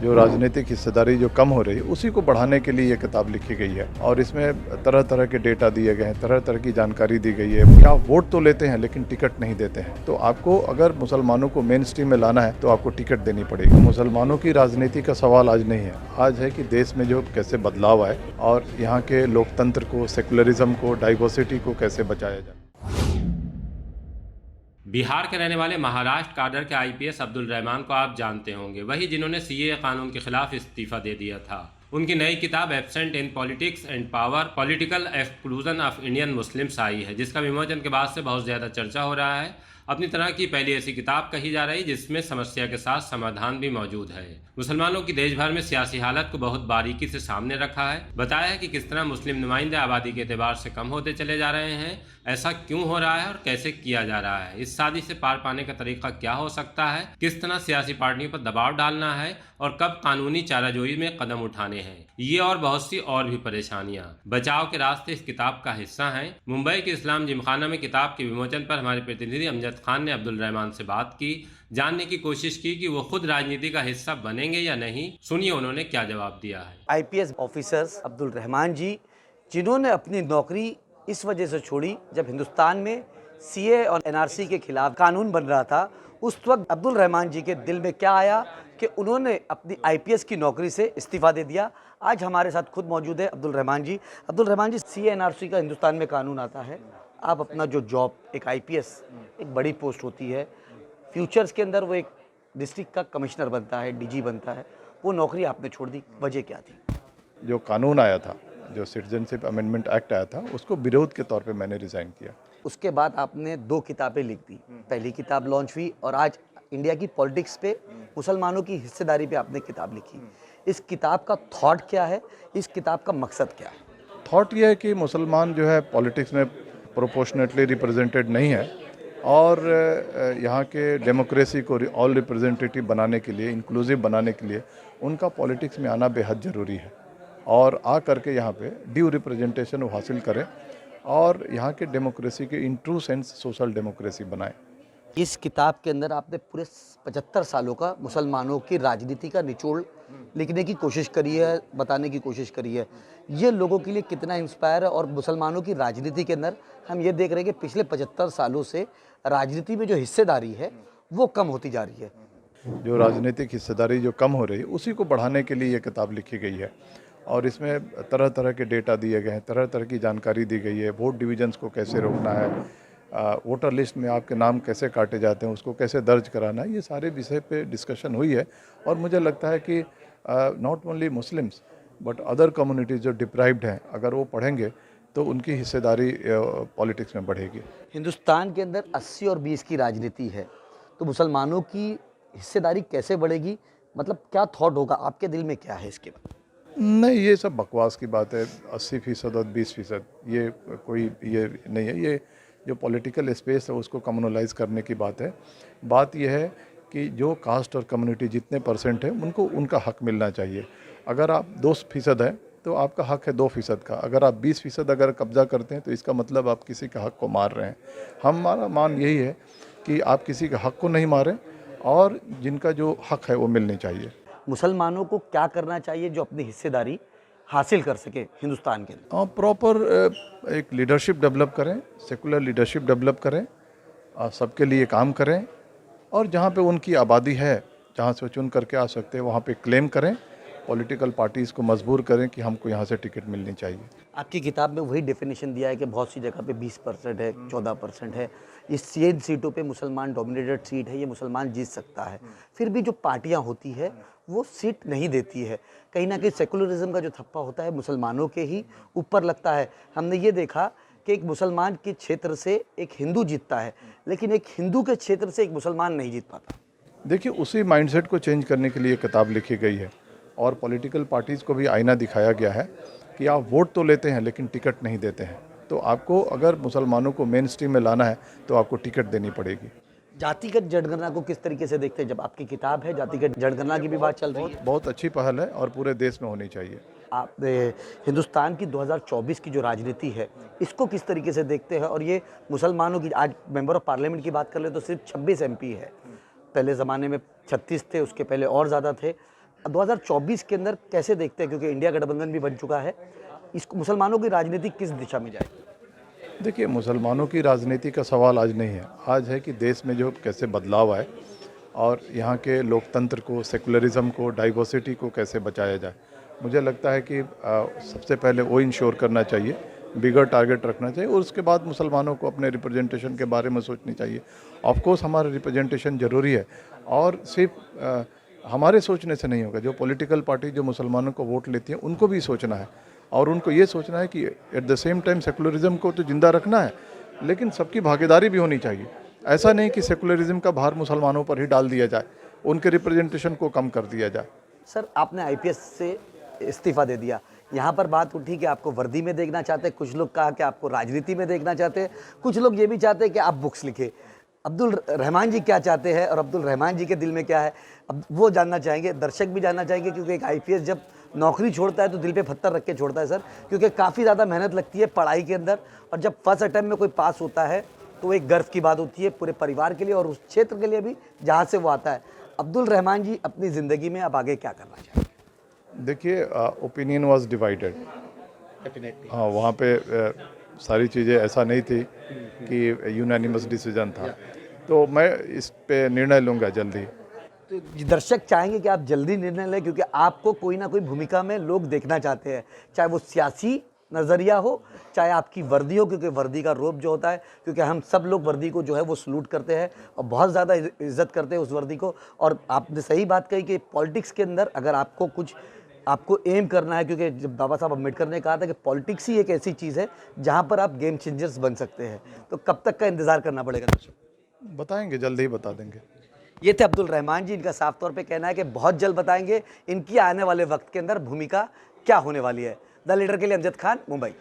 जो राजनीतिक हिस्सेदारी जो कम हो रही है उसी को बढ़ाने के लिए ये किताब लिखी गई है और इसमें तरह तरह के डेटा दिए गए हैं, तरह तरह की जानकारी दी गई है कि आप वोट तो लेते हैं लेकिन टिकट नहीं देते हैं। तो आपको अगर मुसलमानों को मेन स्ट्रीम में लाना है तो आपको टिकट देनी पड़ेगी। मुसलमानों की राजनीति का सवाल आज नहीं है, आज है कि देश में जो कैसे बदलाव आए और यहाँ के लोकतंत्र को, सेकुलरिज्म को, डाइवर्सिटी को कैसे बचाया जाए। बिहार के रहने वाले महाराष्ट्र काडर के आईपीएस अब्दुल रहमान को आप जानते होंगे, वही जिन्होंने सीएए कानून के खिलाफ इस्तीफा दे दिया था। उनकी नई किताब absent in politics and power, political exclusion of Indian Muslims आई है, जिसका विमोचन के बाद से बहुत ज़्यादा चर्चा हो रहा है। अपनी तरह की पहली ऐसी किताब कही जा रही जिसमें समस्या के साथ समाधान भी मौजूद है। मुसलमानों की देश भर में सियासी हालत को बहुत बारीकी से सामने रखा है, बताया है कि किस तरह मुस्लिम नुमाइंदे आबादी के एतबार से कम होते चले जा रहे हैं, ऐसा क्यों हो रहा है और कैसे किया जा रहा है, इस शादी से पार पाने का तरीका क्या हो सकता है, किस तरह सियासी पार्टियों पर दबाव डालना है और कब कानूनी चाराजोई में कदम उठाने हैं, ये और बहुत सी और भी परेशानियां बचाव के रास्ते इस किताब का हिस्सा हैं। मुंबई के इस्लाम जिमखाना में किताब के विमोचन पर हमारे प्रतिनिधि अमजद खान ने अब्दुल रहमान से बात की, जानने की कोशिश की कि वो खुद राजनीति का हिस्सा बनेंगे या नहीं। सुनिए उन्होंने क्या जवाब दिया है। आईपीएस ऑफिसर्स अब्दुल रहमान जी, जिन्होंने अपनी नौकरी इस वजह से छोड़ी जब हिंदुस्तान में सीए और एनआरसी के खिलाफ कानून बन रहा था, उस वक्त अब्दुल रहमान जी के दिल में क्या आया कि उन्होंने अपनी आईपीएस की नौकरी से इस्तीफा दे दिया। आज हमारे साथ खुद मौजूद है अब्दुल रहमान जी। अब्दुल रहमान जी, सीए एनआरसी का हिंदुस्तान में कानून आता है, आप अपना जो जॉब, एक आईपीएस एक बड़ी पोस्ट होती है, फ्यूचर्स के अंदर वो एक डिस्ट्रिक्ट का कमिश्नर बनता है, डीजी बनता है, वो नौकरी आपने छोड़ दी, वजह क्या थी? जो कानून आया था, जो सिटीजनशिप अमेंडमेंट एक्ट आया था, उसको विरोध के तौर पे मैंने रिज़ाइन किया। उसके बाद आपने 2 किताबें लिख दी। पहली किताब लॉन्च हुई और आज इंडिया की पॉलिटिक्स पे, मुसलमानों की हिस्सेदारी पे आपने किताब लिखी। इस किताब का थॉट क्या है, इस किताब का मकसद क्या है? थॉट ये है कि मुसलमान जो है पॉलिटिक्स में प्रोपोर्शनेटली रिप्रेजेंटेड नहीं है और यहाँ के डेमोक्रेसी को ऑल रिप्रेजेंटेटिव बनाने के लिए, इंक्लूसिव बनाने के लिए उनका पॉलिटिक्स में आना बेहद ज़रूरी है और आ करके यहाँ पे ड्यू रिप्रेजेंटेशन वो हासिल करें और यहाँ के डेमोक्रेसी के in true sense social democracy बनाएं। इस किताब के अंदर आपने पूरे 75 सालों का मुसलमानों की राजनीति का निचोड़ लिखने की कोशिश करी है, बताने की कोशिश करी है। ये लोगों के लिए कितना इंस्पायर है और मुसलमानों की राजनीति के अंदर हम ये देख रहे हैं कि पिछले 75 सालों से राजनीति में जो हिस्सेदारी है वो कम होती जा रही है। जो राजनीतिक हिस्सेदारी जो कम हो रही है उसी को बढ़ाने के लिए ये किताब लिखी गई है और इसमें तरह तरह के डेटा दिए गए हैं, तरह तरह की जानकारी दी गई है। वोट डिविजन्स को कैसे रोकना है, वोटर लिस्ट में आपके नाम कैसे काटे जाते हैं, उसको कैसे दर्ज कराना है, ये सारे विषय पे डिस्कशन हुई है और मुझे लगता है कि not only Muslims but other communities जो डिप्राइव्ड हैं, अगर वो पढ़ेंगे तो उनकी हिस्सेदारी पॉलिटिक्स में बढ़ेगी। हिंदुस्तान के अंदर 80 और 20 की राजनीति है, तो मुसलमानों की हिस्सेदारी कैसे बढ़ेगी? मतलब क्या थॉट होगा आपके दिल में, क्या है इसके बाद? नहीं, ये सब बकवास की बात है। 80% और 20% ये कोई ये नहीं है। ये जो पॉलिटिकल स्पेस है उसको कम्युनलाइज करने की बात है। बात यह है कि जो कास्ट और कम्युनिटी जितने परसेंट है उनको उनका हक मिलना चाहिए। अगर आप 2% है तो आपका हक है 2% का। अगर आप 20% अगर कब्जा करते हैं तो इसका मतलब आप किसी का हक को मार रहे हैं। हमारा मान यही है कि आप किसी के हक को नहीं मारें और जिनका जो हक है वो मिलनी चाहिए। मुसलमानों को क्या करना चाहिए जो अपनी हिस्सेदारी हासिल कर सके हिंदुस्तान के अंदर? प्रॉपर एक लीडरशिप डेवलप करें, सेकुलर लीडरशिप डेवलप करें, सबके लिए काम करें और जहाँ पे उनकी आबादी है, जहाँ से वो चुन करके आ सकते हैं, वहाँ पे क्लेम करें। पॉलिटिकल पार्टीज़ को मजबूर करें कि हमको यहाँ से टिकट मिलनी चाहिए। आपकी किताब में वही डेफिनेशन दिया है कि बहुत सी जगह पे 20% है, 14% है। इस 6 सीटों पे मुसलमान डोमिनेटेड सीट है, ये मुसलमान जीत सकता है। फिर भी जो पार्टियां होती है वो सीट नहीं देती है। कहीं ना कहीं सेकुलरिज्म का जो थप्पा होता है मुसलमानों के ही ऊपर लगता है। हमने ये देखा कि एक मुसलमान के क्षेत्र से एक हिंदू जीतता है, लेकिन एक हिंदू के क्षेत्र से एक मुसलमान नहीं जीत पाता। देखिए, उसी माइंडसेट को चेंज करने के लिए किताब लिखी गई है और पॉलिटिकल पार्टीज़ को भी आईना दिखाया गया है कि आप वोट तो लेते हैं लेकिन टिकट नहीं देते हैं। तो आपको अगर मुसलमानों को मेन स्ट्रीम में लाना है तो आपको टिकट देनी पड़ेगी। जातिगत जनगणना को किस तरीके से देखते हैं? जब आपकी किताब है, जातिगत जनगणना की भी बात चल रही है। बहुत अच्छी पहल है और पूरे देश में होनी चाहिए। आप हिंदुस्तान की 2024 की जो राजनीति है, इसको किस तरीके से देखते हैं? और ये मुसलमानों की, आज मेंबर ऑफ पार्लियामेंट की बात कर ले तो सिर्फ 26 एमपी है। पहले ज़माने में 36 थे, उसके पहले और ज़्यादा थे। 2024 के अंदर कैसे देखते हैं, क्योंकि इंडिया गठबंधन भी बन चुका है, इसको मुसलमानों की राजनीति किस दिशा में जाएगी? देखिए, मुसलमानों की राजनीति का सवाल आज नहीं है, आज है कि देश में जो कैसे बदलाव आए और यहाँ के लोकतंत्र को, सेकुलरिज्म को, डाइवर्सिटी को कैसे बचाया जाए। मुझे लगता है कि सबसे पहले वो इंश्योर करना चाहिए, बिगर टारगेट रखना चाहिए और उसके बाद मुसलमानों को अपने रिप्रेजेंटेशन के बारे में सोचनी चाहिए। ऑफ कोर्स हमारा रिप्रेजेंटेशन ज़रूरी है और सिर्फ हमारे सोचने से नहीं होगा। जो पॉलिटिकल पार्टी जो मुसलमानों को वोट लेती है उनको भी सोचना है और उनको ये सोचना है कि at the same time secularism को तो ज़िंदा रखना है, लेकिन सबकी भागीदारी भी होनी चाहिए। ऐसा नहीं कि सेकुलरिज्म का भार मुसलमानों पर ही डाल दिया जाए, उनके रिप्रेजेंटेशन को कम कर दिया जाए। सर, आपने आईपीएस से इस्तीफा दे दिया, यहाँ पर बात उठी कि आपको वर्दी में देखना चाहते हैं, कुछ लोग कहा कि आपको राजनीति में देखना चाहते हैं, कुछ लोग ये भी चाहते हैं कि आप बुक्स लिखे। अब्दुल रहमान जी क्या चाहते हैं और अब्दुल रहमान जी के दिल में क्या है, अब वो जानना चाहेंगे, दर्शक भी जानना चाहेंगे, क्योंकि एक आईपीएस जब नौकरी छोड़ता है तो दिल पे पत्थर रख के छोड़ता है सर, क्योंकि काफ़ी ज़्यादा मेहनत लगती है पढ़ाई के अंदर, और जब फर्स्ट अटैम्प्ट में कोई पास होता है तो एक गर्व की बात होती है पूरे परिवार के लिए और उस क्षेत्र के लिए भी जहाँ से वो आता है। अब्दुल रहमान जी अपनी ज़िंदगी में अब आगे क्या करना चाहेंगे? देखिए, ओपिनियन वाज डिवाइडेड। हाँ, वहाँ पे सारी चीज़ें ऐसा नहीं थी कि यूनानिमस डिसीजन था, तो मैं इस पे निर्णय लूँगा जल्दी। तो दर्शक चाहेंगे कि आप जल्दी निर्णय लें, क्योंकि आपको कोई ना कोई भूमिका में लोग देखना चाहते हैं, चाहे वो सियासी नज़रिया हो, चाहे आपकी वर्दी हो, क्योंकि वर्दी का रोब जो होता है, क्योंकि हम सब लोग वर्दी को जो है वो सलूट करते हैं और बहुत ज़्यादा इज्जत करते हैं उस वर्दी को। और आपने सही बात कही कि पॉलिटिक्स के अंदर अगर आपको एम करना है, क्योंकि जब बाबा साहब अम्बेडकर ने कहा था कि पॉलिटिक्स ही एक ऐसी चीज़ है जहाँ पर आप गेम चेंजर्स बन सकते हैं, तो कब तक का इंतज़ार करना पड़ेगा दर्शक? बताएंगे, जल्दी ही बता देंगे। ये थे अब्दुल रहमान जी, इनका साफ तौर पे कहना है कि बहुत जल्द बताएंगे इनकी आने वाले वक्त के अंदर भूमिका क्या होने वाली है। द लीडर के लिए अमजद खान, मुंबई।